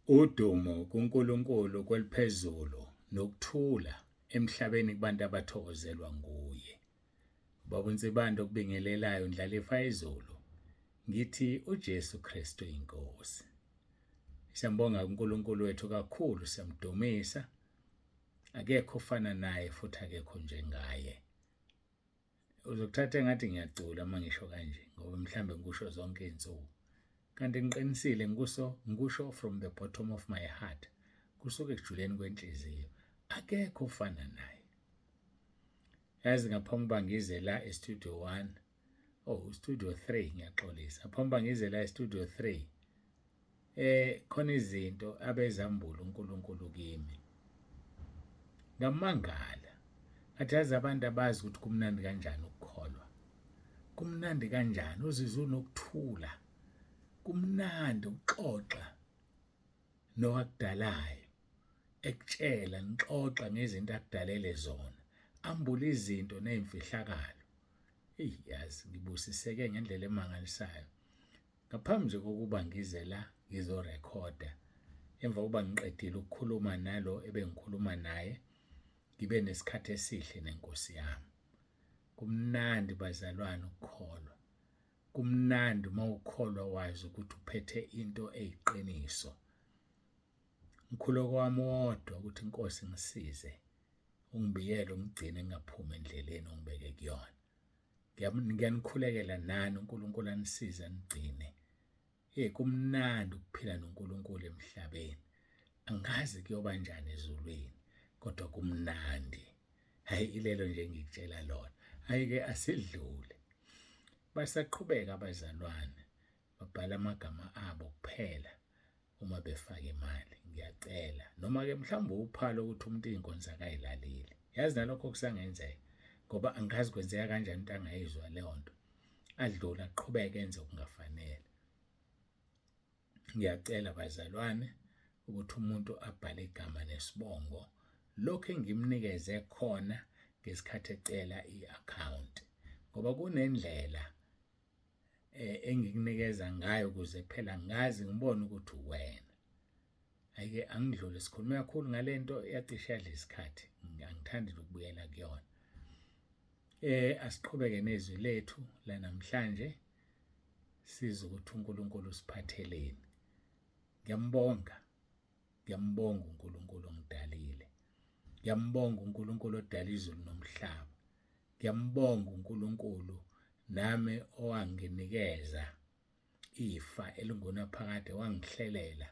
Udumo kuNkulunkulu kweliphezulu nokuthula emhlabeni kubantu abathokozelwa nguye. Baba uNsibando okubingelelayo Ndlalifa izulu. Ngithi uJesu Kristu inkosi. Siyambonga uNkulunkulu wethu kakhulu, siyamdumisa. Akekho ofana naye futhi akekho njengaye. Uzokuthatha engathi ngiyacula mangisho kanje ngoba mhlambe ngisho zonke izinsuku. Kanti ngiqinisile ngikusho from the bottom of my heart. Kusuke ekujuleni kwenhliziyo. Akekho ofana naye. Yazi ngaphambi kuba ngize la estudio 1, studio 3 ngiyaxolisa. Ngaphambi kuba ngize la estudio 3 khona izinto abezambula uNkulunkulu kimi. Ngamangala. Athi yazi abantu abazi ukuthi kumnandi kanjani ukukholwa. Kumnandi kanjani uzizwe unokuthula. Kumnandi ukuxoxa nowakudalayo. Ekutshela nixoxa ngezinto akudalele zona. Ambula izinto nezimfihlakalo. Yazi ngibusiseke ngendlela emangalisayo. Ngaphambi nje kokuba ngize la ngizorekhoda, emva kokuba ngiqedile ukukhuluma nalo ebengikhuluma naye, ngibe nesikhathi esihle nenkosi yami. Kumnandi bazalwane ukukholwa. Kumnandi mawukholwa wazi ukuthi uphethe into eyiqiniso. Ngikhuleko wami wodwa ukuthi inkosi ngisize. Ungibiyele ungigcine ngingaphumi endleleni ongibeke kuyona. Ngiyanikhulekela nani uNkulunkulu anisize anigcine. Kumnandi ukuphila noNkulunkulu emhlabeni. Angazi kuyoba njani ezulwini, kodwa kumnandi. Hayi ilelo nje ngikutshela lona. Hayike asidlule. Basaqhubeka abazalwane. Babhala amagama abo kuphela uma befaka imali. Ngiyacela noma ke mhlawumbe uphalo ukuthi umuntu inkonzo akayilaleli. Yazi nalokho kusangenzeka ngoba angazi kwenzeka kanjani into angayizwa leyo nto. Adlula aqhubeke enze okungafanele. Ngiyacela bazalwane ukuthi umuntu abhale igama nesibongo lokho engimnikeze khona ngesikhathi ecela i-account, ngoba kunendlela engikunikeza ngayo ukuze phela ngazi ngibone ukuthi uwena. Ayike angidlule sikhuluma kakhulu ngalento yacishe yadla isikhathi. Angithandi ukubuyela kuyona. Asiqhubeke nezwi lethu la namhlanje siza ukuthi uNkulunkulu usiphatheleni. Ngiyambonga uNkulunkulu ongidalile. Ngiyambonga uNkulunkulu odala izulu nomhlaba. Ngiyambonga uNkulunkulu nami owanginikeza ifa elingunaphakade, wangihlelela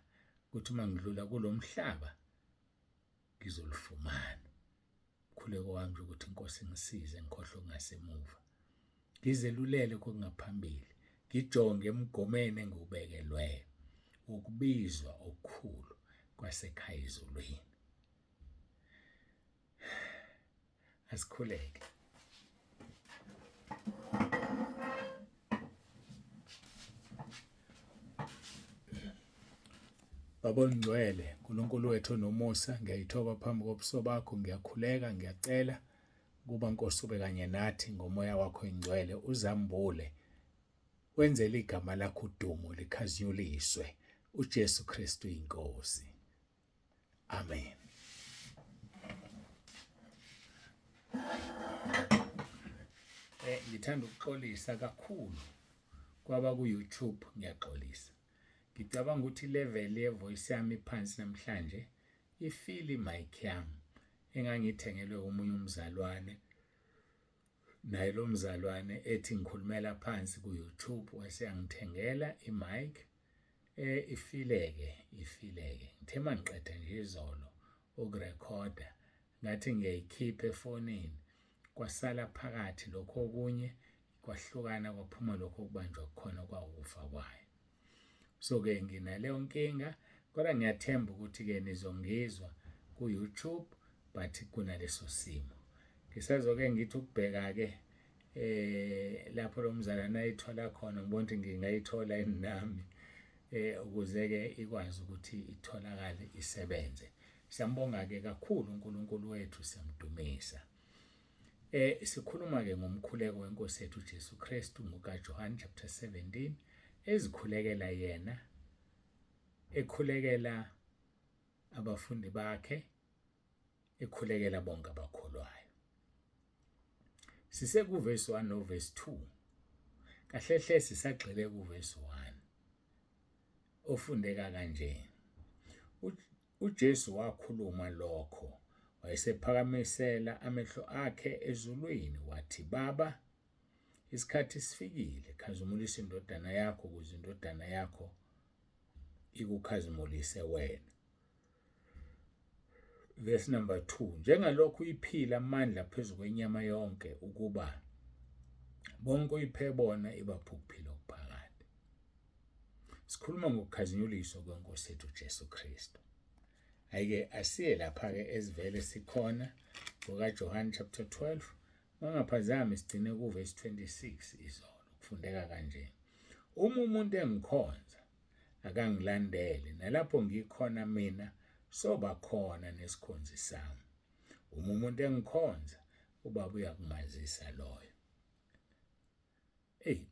ukuthi uma ngidlula kulomhlaba ngizolifumana. Khuleko wami ukuthi inkosi ngisize ngikhohle okungasemuva. Ngizelulele kokungaphambili. Ngijonge emgomeni engiwubekelweyo. Ukubizwa okukhulu kwasekhaya ezulwini. Asikhuleke. Baba ongcwele, uNkulunkulu wethu nomusa, ngiyayithoba phambi kobuso bakho, ngiyakhuleka, ngiyacela kuba Nkosi ube kanye nathi ngomoya wakho ingcwele, uzambule. Wenzele igama lakho udumo likhazinyuliswe. uJesu Kristu inkosi. Amen. Ngithanda ukuxolisa kakhulu kwaba ku-YouTube, ngiyaxolisa. Ngicabanga ukuthi level yevoice yami iphansi namhlanje ifili mic yami engangithengelwe umunye umzalwane. Naye lo mzalwane ethi ngikhulumela phansi ku-YouTube wase yangithengela imic ifileke. Ngithe mangiqeda nje izolo ukurekhoda ngathi ngiyayikhipha efonini, kwasala phakathi lokho okunye, kwahlukana kwaphuma lokho okubanjwa khona kwawukufa kwayo. So-ke nginaleyo nkinga, kodwa ngiyathemba ukuthi-ke nizongizwa ku-YouTube, but kunaleso simo. Ngisazoke ngithi ukubheka-ke lapho lo mzalwane ayithola khona, ngibona ukuthi ngingayithola nami ukuze-ke ikwazi ukuthi itholakale isebenze. Siyambonga-ke kakhulu uNkulunkulu wethu, siyamdumisa. Sikhuluma-ke ngomkhuleko weNkosi yethu uJesu Kristu ngokaJohn chapter 17, ezikhulekela yena, ekhulekela abafundi bakhe ekhulekela bonke abakholwayo. Sisekuvesi 1 novesi 2. Kahle hle sisagxile kuvesi 1 ofundeka kanje. uJesu wakhuluma lokho wayesephakamisela amehlo akhe ezulwini wathi, Baba, isikhathi sifikile, khazimulisa indodana yakho ukuze indodana yakho ikukhazimulise wena. Verse number 2. Njengalokhu iphila amandla phezu kwenyama yonke ukuba bonke uyiphe bona ibaphe ukuphila okuphakade. Sikhuluma ngokukhazinyuliswa kweNkosi yethu Jesu Kristu. Ayike asiye lapha-ke esivele sikhona ngokaJohane chapter 12. Mangaphazami sigcine kuvesi 26 izolo kufundeka kanje. Uma umuntu engikhonza akangilandele, nalapho ngikhona mina soba khona nesikhonzi sami. Uma umuntu engikhonza, uBaba uyakumazisa loyo.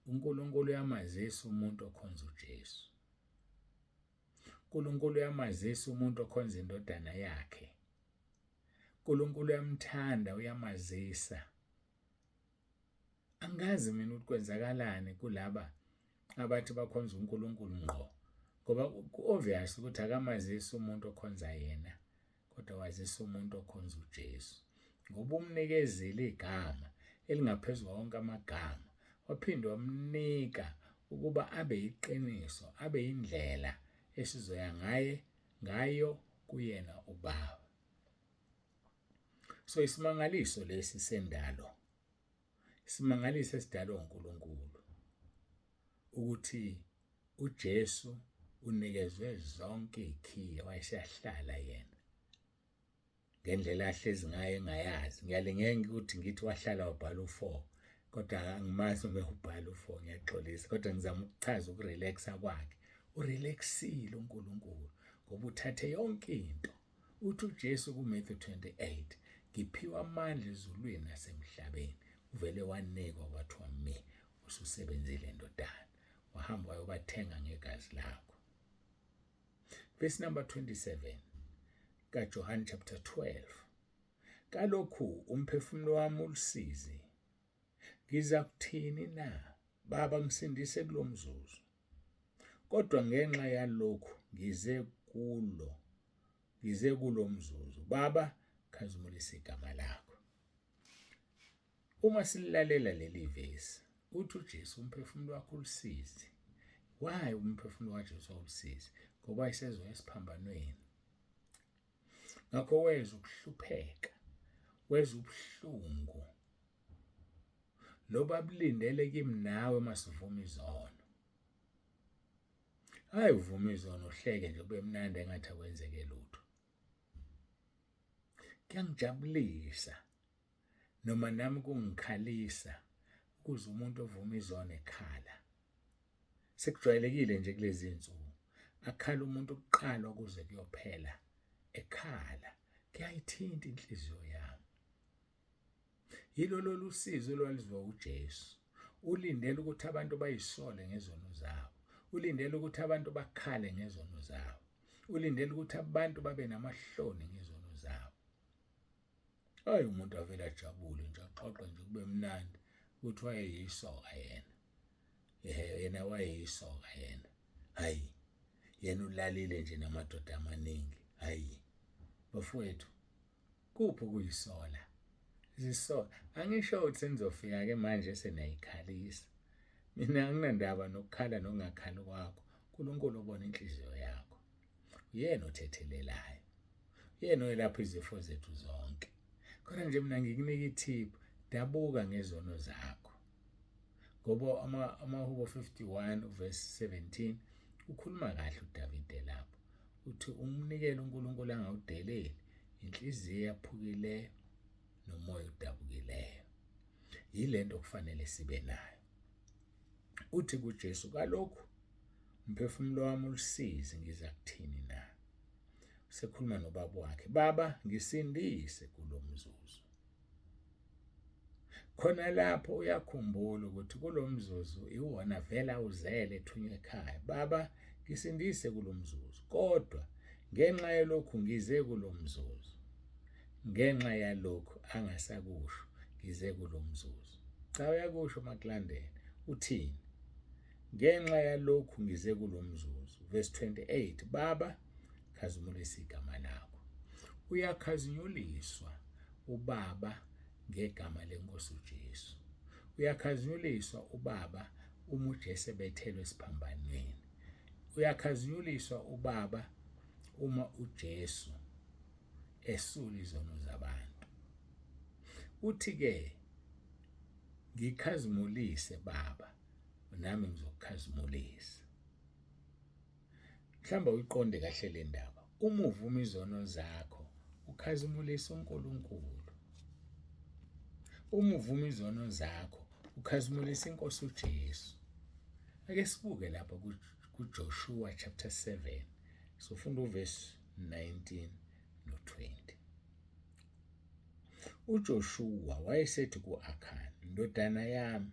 uNkulunkulu uyamazisa umuntu okhonza uJesu. uNkulunkulu uyamazisa umuntu okhonza indodana yakhe. uNkulunkulu uyamthanda, uyamazisa. Angazi mina ukuthi kwenzakalani kulaba abathi bakhonza uNkulunkulu ngqo, ngoba obvious ukuthi akamazisi umuntu okhonza yena, kodwa wazisa umuntu okhonza uJesu, ngoba umnikezile igama elingaphezulu wonke amagama, waphinde wamnika ukuba abe yiqiniso, abe indlela esizoya ngayo kuyena uBaba. So isimangaliso lesi sendalo, isimangaliso esidalwe uNkulunkulu, ukuthi uJesu unikezwe zonke izikhiye wayesahlala yena ngendlela ahlezi ngayo engayazi. Ngiyalingeka ukuthi ngithi wahlala wabhala u4, kodwa angimazi uma ubhala u4, ngiyaxolisa, kodwa ngizama ukuchaza ukurelaxa kwakhe. Urelaxile uNkulunkulu ngoba uthathe yonke into. Uthi uJesu kuMatthew 28, ngiphiwa amandla ezulwini nasemhlabeni. Uvele wanikwa kwathiwa mi ususebenzile ndodana, wahamba wayobathenga ngegazi lakho. Verse number 27 kaJohane chapter 12. Kalokhu umphefumulo wami ulusizi, ngiza kuthini na? Baba, ngisindise kulo mzuzu. Kodwa ngenxa yalokhu ngize kulo mzuzu. Baba, khazimulisa igama lakho. Uma silalela leli vesi, uthi uJesu umphefumulo wakho ulusizi. Why umphefumulo kaJesu ulusizi? Ngoba isezwe esiphambanweni. Ngakho weza ukuhlupheka, weza ubuhlungu, loba bulindele kimi nawe masivuma izono. Hayi uvuma izono uhleke nje kube mnandi engathi akwenzeke lutho. Kuyangijabulisa noma nami kungikhalisa ukuze umuntu ovuma izono ekhala. Sekujwayelekile nje kulezi insuku, akhala umuntu ukuqala ukuze kuyophela ekhala. Kuyayithinta inhliziyo yami. Yilo lolu usizo olwalizwa uJesu. Ulindele ukuthi abantu bayisole ngezono zabo. Ulindele ukuthi abantu bakhale ngezono zabo. Ulindele ukuthi abantu babe namahloni ngezono zabo. Hayi umuntu avela ajabule nje axoxe nje kube mnandi ukuthi wayeyisoka yena. Yena wayeyisoka yena. Hayi yena ulalile nje namadoda amaningi. Hayi bafowethu, kuphi kuyisola? Zisola. Angisho ukuthi senizofika ke manje senayikhalisa. Mina anginandaba nokukhala nongakhali kwakho. uNkulunkulu ubona inhliziyo yakho. Uyena othethelelayo. Uyena oyelapha izifo zethu zonke. Kodwa nje mina ngikunika ithiphu, dabuka ngezono zakho. Ngoba amaHubo 51 verse 17 ukhuluma kahle uDavide lapho. Uthi umnikele uNkulunkulu angawudeleli inhliziyo yaphukileyo nomoya udabukileyo. Yilento kufanele sibe nayo. Uthi kuJesu, kalokhu umphefumulo wami ulusizi, ngiza kuthini na? Usekhuluma noBaba wakhe. Baba, ngisindise kulo mzuzu. Khona lapho uyakhumbula ukuthi kulo mzuzu iwona vela uzele ethunywe ekhaya. Baba, ngisindise kulo mzuzu, kodwa ngenxa yalokhu ngize kulo mzuzu, ngenxa yalokhu angasakusho ngize kulo mzuzu. Cha, uyakusho McLandela, uthini? Ngenxa yalokhu ngize kulo mzuzu. Verse 28, Baba, khazimulisa igama lakho. Uyakhazinyuliswa uBaba ngegama leNkosi uJesu. Uyakhazinyuliswa uBaba uma uJesu ebethelwe esiphambanweni. Uyakhazinyuliswa uBaba uma uJesu esula izono zabantu. Uthi-ke, ngikhazimulise Baba, nami ngizokukhazimulisa. Mhlawumbe uyiqonde kahle le ndaba. Uma uvuma izono zakho, ukhazimulisa uNkulunkulu. Uma uvuma izono zakho, ukhazimulisa iNkosi uJesu. Ake sibuke lapha kuJoshua chapter 7. Sifunda uverse 19 no-20. UJoshua wayesethi ku-Akhani, ndodana yami,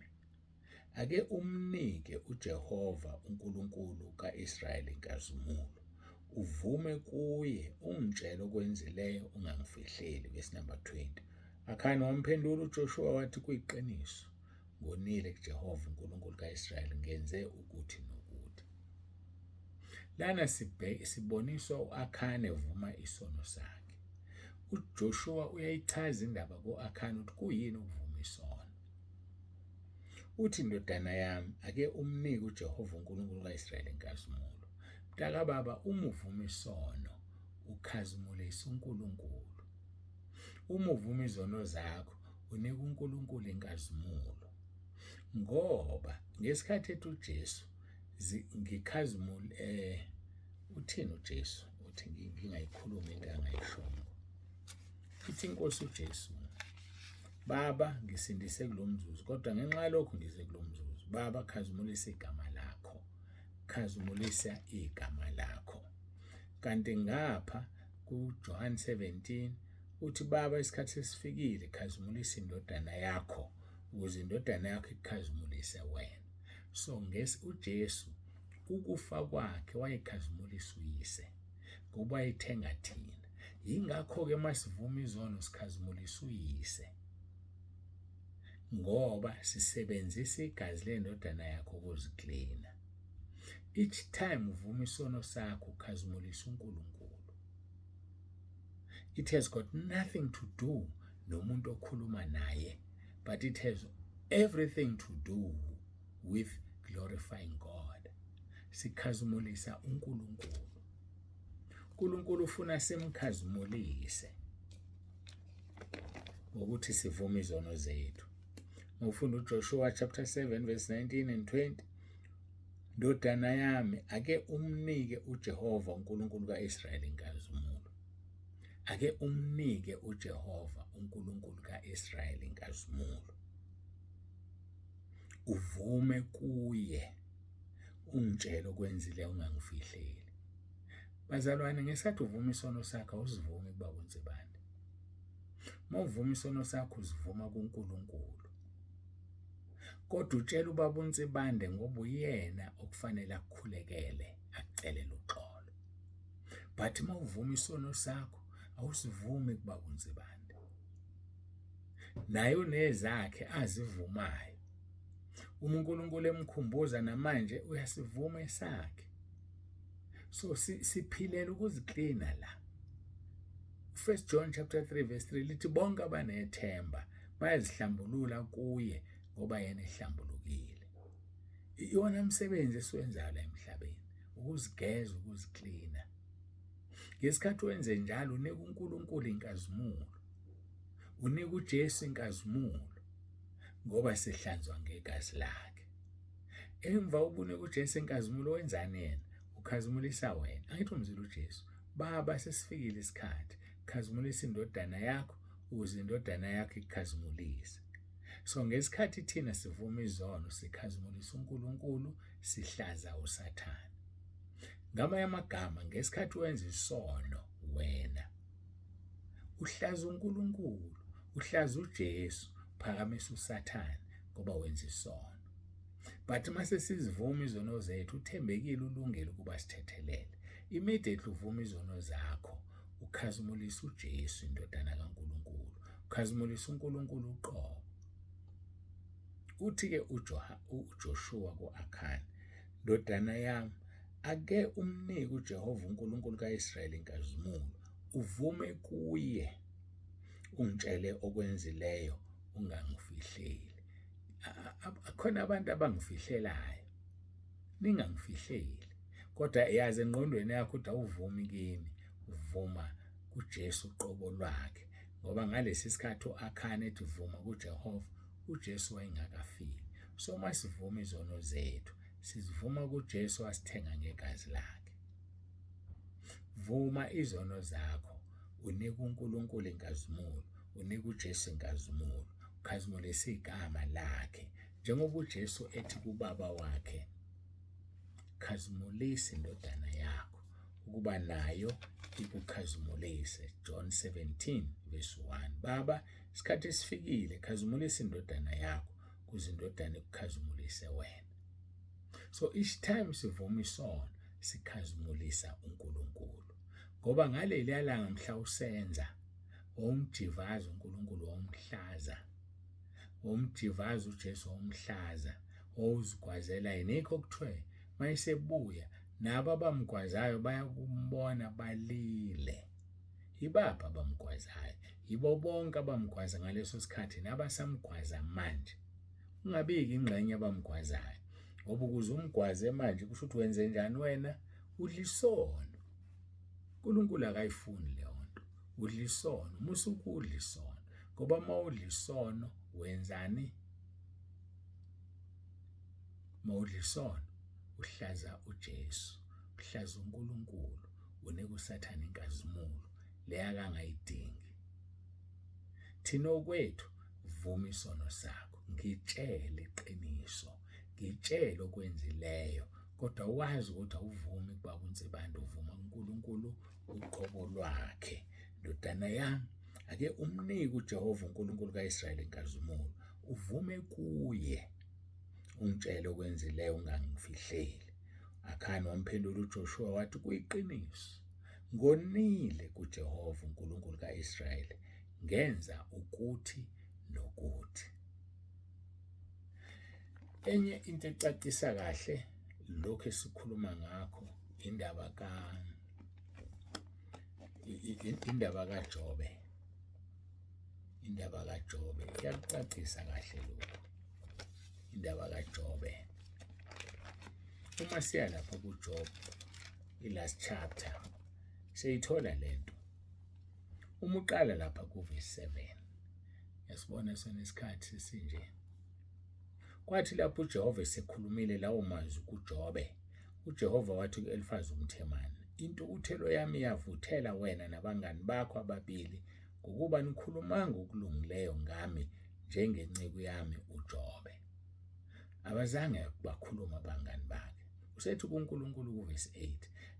ake umnike uJehova uNkulunkulu ka-Israyeli inkazimulo, uvume kuye, ungitshele okwenzileyo, ungangifihleli. Verse number 20. Akhani wamphendula uJoshua wathi, kuyiqiniso, ngonile kuJehova uNkulunkulu ka-Israyeli, ngenze ukuthi nokuthi. Lana siboniswa u-Akhani evuma isono sakhe. UJoshua uyayichaza indaba ku-Akhani ukuthi kuyini ukuvuma isono. Uthi, ndodana yami, ake umnike uJehova uNkulunkulu ka-Israyeli inkazimulo. Mntaka baba, uma uvuma isono, ukhazimulisa uNkulunkulu. Uma uvuma izono zakho, unika uNkulunkulu inkazimulo. Ngoba ngesikhathi ethi uJesu ngikhazimule uthini uJesu? Uthi ngingayikhuluma into angayishongo. Ithi iNkosi uJesu, Baba, ngisindise kulo mzuzu, kodwa ngenxa yalokhu ngize kulo mzuzu. Baba, khazimulisa igama lakho. Khazimulisa igama lakho. Kanti ngapha kuJohn 17 uthi, Baba, isikhathi sesifikile, khazimulisa indodana yakho, ukuze indodana yakho ikukhazimulise wena. So uJesu ukufa kwakhe wayekhazimulisa uyise ngoba wayethenga thina. Yingakho-ke masivuma izono sikhazimulisa uyise, ngoba sisebenzisa igazi lendodana yakho ukuziklina. Each time uvuma isono sakho ukhazimulisa uNkulunkulu. It has got nothing to do nomuntu okhuluma naye, but it has everything to do with glorifying God. Sikhazimulisa uNkulunkulu. uNkulunkulu ufuna simkhazimulise ngokuthi sivume izono zethu. Ngofunda uJoshua chapter 7 verse 19 and 20. Ndodana yami, ake umnike uJehova uNkulunkulu ka-Israyeli inkazimulo. Ake umnike uJehova uNkulunkulu ka-Israyeli inkazimulo. Uvume kuye, ungitshele okwenzile, ungangifihleli. Bazalwane, ngesathi uvuma isono sakho awusivumi kuba uNsibande. Uma uvuma isono sakho uzivuma kuNkulunkulu. Kodwa utshela ubaba uNsibande ngoba uyena okufanele akukhulekele, akucelele uxolo. But uma uvuma isono sakho awusivumi kuba uNsibande. Naye unezakhe azivumayo. Uma uNkulunkulu emkhumbuza namanje uyasivuma esakhe. So siphilela ukuziklina la. 1 John chapter 3 verse 3 lithi bonke abanethemba bayazihlambulula kuye ngoba yena ehlambulukile. Iwona umsebenzi esiwenzayo la emhlabeni, ukuzigeza, ukuziklina. Ngesikhathi wenze njalo unika uNkulunkulu inkazimulo. Unika uJesu inkazimulo ngoba sihlanzwa ngegazi lakhe. Emva ubunika uJesu inkazimulo wenzani yena? Ukhazimulisa wena. Angithi umzila uJesu, Baba, sesifikile isikhathi, khazimulisa indodana yakho ukuze indodana yakho ikukhazimulise. So ngesikhathi thina sivuma izono, sikhazimulisa uNkulunkulu, sihlaza uSathane. Ngamanye amagama, ngesikhathi wenza isono wena uhlaza uNkulunkulu, uhlaza uJesu, phakamisa uSathane ngoba wenza isono. But mase sizivuma izono zethu, uthembekile ulungile ukuba sithethelele. immediately uvuma izono zakho, ukhazimulisa uJesu indodana kaNkulunkulu, ukhazimulisa uNkulunkulu uqobo. Uthi-ke uJoshua ku-Akhani, ndodana yami, ake umnike uJehova uNkulunkulu ka-Israyeli inkazimulo, uvume kuye, ungitshele okwenzileyo, ungangifihleli. Khona abantu abangifihlelayo, ningangifihleli. Kodwa yazi engqondweni yakho ukuthi awuvumi kimi, uvuma kuJesu uqobo lwakhe, ngoba ngalesi sikhathi u-Akhani ethi vuma kuJehova, uJesu wayengakafiki. So masivuma izono zethu, sizivuma kuJesu wasithenga ngegazi lakhe. Vuma izono zakho, unika uNkulunkulu inkazimulo, unika uJesu inkazimulo, ukhazimulisa igama lakhe, njengoba uJesu ethi kubaba wakhe, khazimulisa indodana yakho ukuba nayo ikukhazimulise. John 17:1. Baba, isikhathi esifikile, khazimulisa indodana yakho ukuze indodana ikukhazimulise wena. So each time sivuma isono, sikhazimulisa uNkulunkulu, ngoba ngaleliya langa mhla usenza, wawumjivaza uNkulunkulu, wawumhlaza, wawumjivaza uJesu, wawumhlaza, wawuzigwazela yena. Yikho kuthiwe mayesebuya nabo abamgwazayo bayakumbona balile. Yibaphi abamgwazayo? Yibo bonke abamgwaza ngaleso sikhathi nabasamgwaza manje. Ungabiki ingxenye abamgwazayo, ngoba ukuze umgwaze manje kusho ukuthi wenze njani wena? Udla isono. uNkulunkulu akayifuni leyo nto, udla isono. Musuke udla isono, ngoba uma udla isono wenzani? Uma udla isono uhlaza uJesu, uhlaza uNkulunkulu, unika uSathane inkazimulo le akangayidingi. Thina okwethu vuma isono sakho, ngitshele iqiniso, ngitshele okwenzileyo, kodwa wazi ukuthi awuvumi kubaba uNsibanda, uvuma uNkulunkulu uqobo lwakhe. Ndodana yami, ake umnike uJehova uNkulunkulu ka-Israyeli inkazimulo, uvume kuye, ungitshele okwenzileyo, ungangifihleli. Akhani wamphendula uJoshua wathi, kuyiqiniso, ngonile kuJehova uNkulunkulu ka-Israyeli, ngenza ukuthi nokuthi. Enye into ecacisa kahle lokho esikhuluma ngakho indaba kaJobe. Indaba kaJobe iyakucacisa kahle lokho. Indaba kaJobe. Uma siya lapha kuJob, i-last chapter, siyithola lento. Uma uqala lapha ku-verse 7, yasibona sona isikhathi sinje. Kwathi lapho uJehova esekhulumile lawo mazwi kuJobe, uJehova wathi ku-Elifazi umThemani, intukuthelo yami yavuthela wena nabangani bakho ababili ngokuba nikhulumanga okulungileyo ngami njengenceku yami uJobe. Abazange bakhuluma abangani bakhe. Usethi kuNkulunkulu ku-verse 8,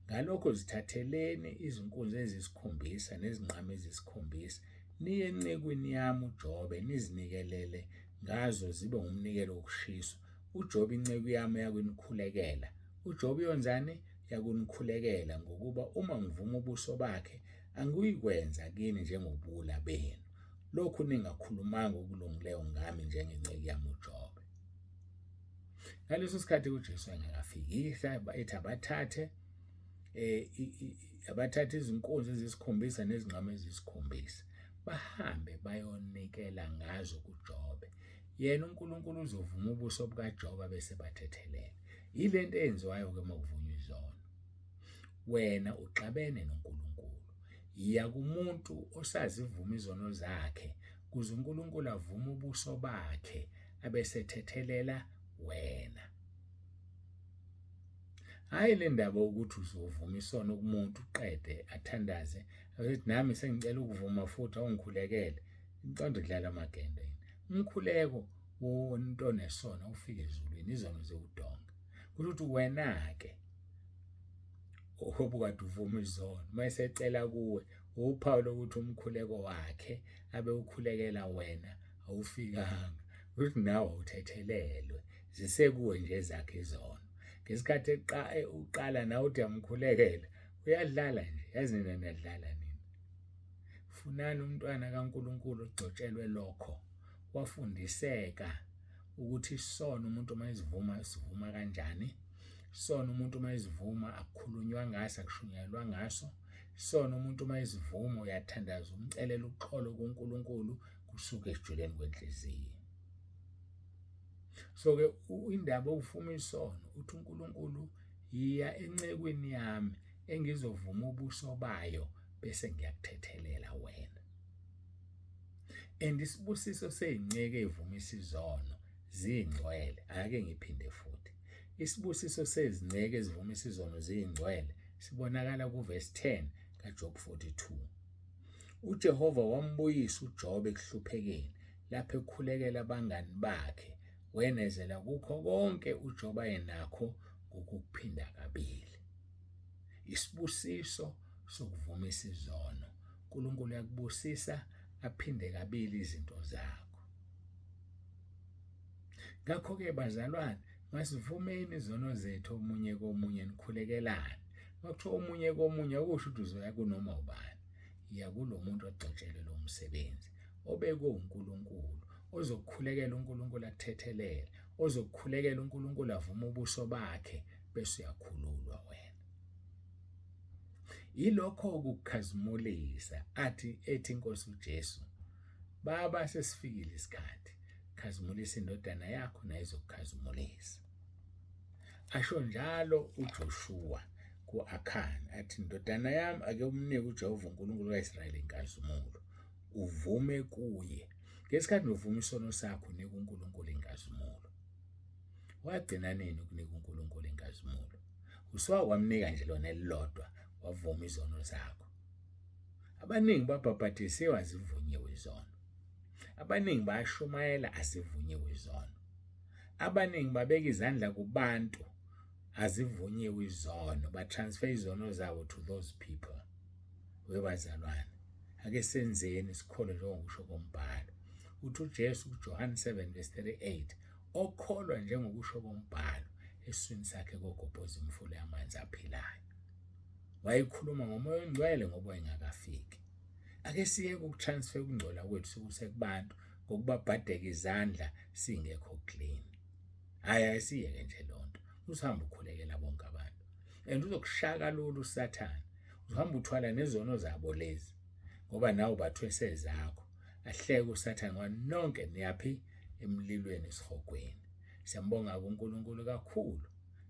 ngalokho zithatheleni izinkunzi eziyisikhombisa nezinqama eziyisikhombisa, niye encekwini yami uJobe nizinikelele ngazo zibe ngumnikelo wokushiswa. uJobe inceku yami yakunikhulekela. uJobe yonzani? Yakunikhulekela, ngokuba uma ngivuma ubuso bakhe angiyikwenza kini njengobuwula benu, lokhu ningakhulumanga okulungileyo ngami njengenceku yami uJobe. Ngaleso sikhathi uJesu engakafiki, ethi abathathe izinkunzi eziyisikhombisa nezinqama eziyisikhombisa, bahambe bayonikela ngazo kuJobe. Yena uNkulunkulu uzovuma ubuso bukaJobe bese bathethelela. Yile nto eyenziwayo-ke uma kuvunywa izono. Wena uxabene noNkulunkulu. Yiya kumuntu osazivuma izono zakhe, kuze uNkulunkulu avume ubuso bakhe abesethethelela wena. Hayi le ndaba ukuthi uzovuma isono kumuntu uqede athandaze, athi nami sengicela ukuvuma futhi awungikhulekele. Ngicanda ukudlala amagende yini. Umkhuleko wonto onesono ufike ezulwini, izono zewudonga. Kusho ukuthi wena-ke obukade uvuma izono, mayesecela kuwe uphawu lokuthi umkhuleko wakhe abe ukhulekela wena awufikanga, ukuthi nawe awuthethelelwe, zisekuwe nje zakhe izono. Ngesikhathi uqala nawe uthi uyamkhulekela, uyadlala nje, yazi nina niyadlala nina. Funani umntwana kaNkulunkulu ogcotshelwe lokho, wafundiseka ukuthi isono umuntu mayisivuma sivuma kanjani. Isona umuntu mayisivuma akukhulunywa ngaso, akushunyayelwa ngaso. Isona umuntu mayisivuma uyathandaza umcelela uxolo kuNkulunkulu kusuka esijuleni kwenhliziyo. So-ke indaba okuvuma isono uthi uNkulunkulu yiya encekwini yami engizovuma ubuso bayo bese ngiyakuthethelela wena. And isibusiso seyinceke ezivumisa izono zingcwele. Ake ngiphinde futhi. Isibusiso sezinceke ezivumisa izono zingcwele sibonakala kuverse 10 kaJob 42. uJehova wambuyisa uJob ekuhluphekeni lapho ekhulekela abangani bakhe, wenezela kukho konke uJob ayenakho ngokuphinda kabili. Isibusiso sokuvumisa izono. uNkulunkulu yakubusisa aphinde kabili izinto zakho. Ngakho-ke bazalwane, masivumeni izono zethu omunye komunye nikhulekelane. Makuthiwa omunye komunye akusho ukuthi uzoya kunoma ubani. Ya kulo muntu ogcotshelwe lo msebenzi obekwe uNkulunkulu, ozokukhulekela uNkulunkulu akuthethelele, ozokukhulekela uNkulunkulu avuma ubuso bakhe bese uyakhululwa wena. Yilokho ukukhazimulisa ethi inkosi uJesu, Baba sesifikile isikhathi, khazimulisa indodana yakho nayo izokukhazimulisa. Asho njalo uJoshua ku-Akhani athi, indodana yami ake umnike uJehova uNkulunkulu kaIsrayeli inkazimulo, uvume kuye. Ngesikhathi novuma isono sakho unika uNkulunkulu inkazimulo. Wagcina nini ukunika uNkulunkulu inkazimulo? Usawamnika nje lona elilodwa wavuma izono zakho. Abaningi babhabhadisiwe azivunyiwe izono. Abaningi bayashumayela azivunyiwe izono. Abaningi babeka izandla kubantu azivunyiwe izono, batransfer izono zabo to those people. Webazalwane, ake senzeni isikholo njengokusho kombhalo. Uthi uJesu kuJohane 7:38, okholwa njengokusho kombhalo eswini sakhe kogobhoza imfula yamanzi aphilayo. Wayekhuluma ngomoya ongcwele ngoba engakafiki. Ake siyeke ukutransfer ukungcola kwethu sikuse kubantu ngokubabhadeka izandla singekho clean. Hayi siyeke nje lonto. Usihamba ukhulekela bonke abantu. And uzokushaka lolu uSathane. Uhamba uthwala nezono zabo lezi. Ngoba nawe bathwese zakho. Ahleke uSathane wanonke niyaphi emlilweni esihogweni. Siyambonga uNkulunkulu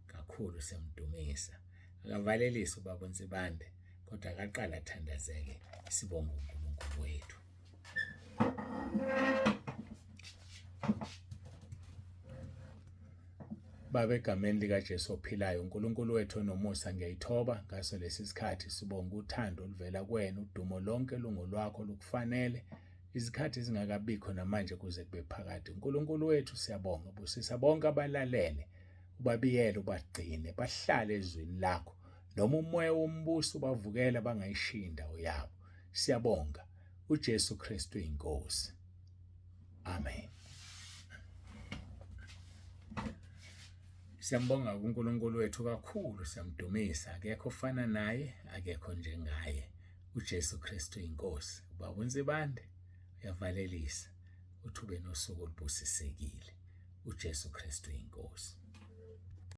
kakhulu siyamdumisa. Akavalelise ubaba uNsibande kodwa akaqala athandazeke. Sibonga uNkulunkulu wethu. Baba, egameni likaJesu ophilayo, uNkulunkulu wethu onomusa, ngiyayithoba ngaso lesi sikhathi. Sibonga uthando oluvela kuwena, udumo lonke lungolwakho lukufanele. Izikhathi zingakabikho namanje kuze kube phakade. uNkulunkulu wethu siyabonga, busisa bonke abalalele, ubabiyele, ubagcine, bahlale ezwini lakho. Noma umoya wombuso ubavukela bangayishinda uyabo. Siyabonga uJesu Kristu inkosi. Amen. Siyambonga uNkulunkulu wethu kakhulu, siyamdumisa. Akekho ofana naye, akekho njengaye. uJesu Kristu inkosi. Ubaba uNsibande uyavalelisa uthi ube nosuku olubusisekile. uJesu Kristu inkosi.